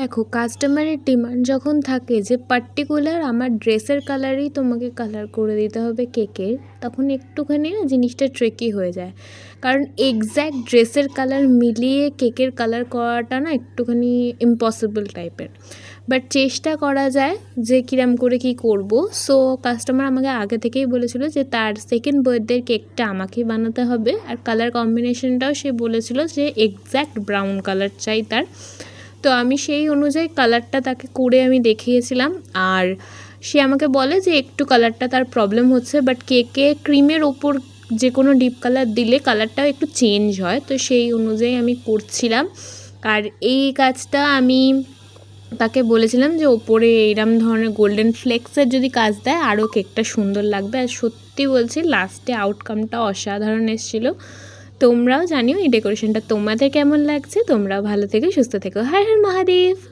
দেখো, কাস্টমারের ডিমান্ড যখন থাকে যে পার্টিকুলার আমার ড্রেসের কালারেই তোমাকে কালার করে দিতে হবে কেকের, তখন একটুখানি না জিনিসটা ট্রিকি হয়ে যায়। কারণ এক্স্যাক্ট ড্রেসের কালার মিলিয়ে কেকের কালার করাটা না একটুখানি ইম্পসিবল টাইপের। বাট চেষ্টা করা যায় যে কিরম করে কি করব। সো কাস্টমার আমাকে আগে থেকেই বলেছিল যে তার সেকেন্ড বার্থডের কেকটা আমাকেই বানাতে হবে, আর কালার কম্বিনেশনটাও সে বলেছিল যে এক্স্যাক্ট ব্রাউন কালার চাই তার। তো আমি সেই অনুযায়ী কালারটা তাকে করে আমি দেখিয়েছিলাম, আর সে আমাকে বলে যে একটু কালারটা তার প্রবলেম হচ্ছে, বাট কেকে ক্রিমের ওপর যে কোনো ডিপ কালার দিলে কালারটাও একটু চেঞ্জ হয়। তো সেই অনুযায়ী আমি করছিলাম। আর এই কাজটা আমি তাকে বলেছিলাম যে ওপরে এইরকম ধরনের গোল্ডেন ফ্লেক্সের যদি কাজ দেয় আরও কেকটা সুন্দর লাগবে। আর সত্যি বলছি, লাস্টে আউটকামটা অসাধারণ এসেছিলো। তোমরাও জানিও এই ডেকোরেশনটা তোমাদের কেমন লাগছে। তোমরাও ভালো থেকো, সুস্থ থেকো। হর হর মহাদেব।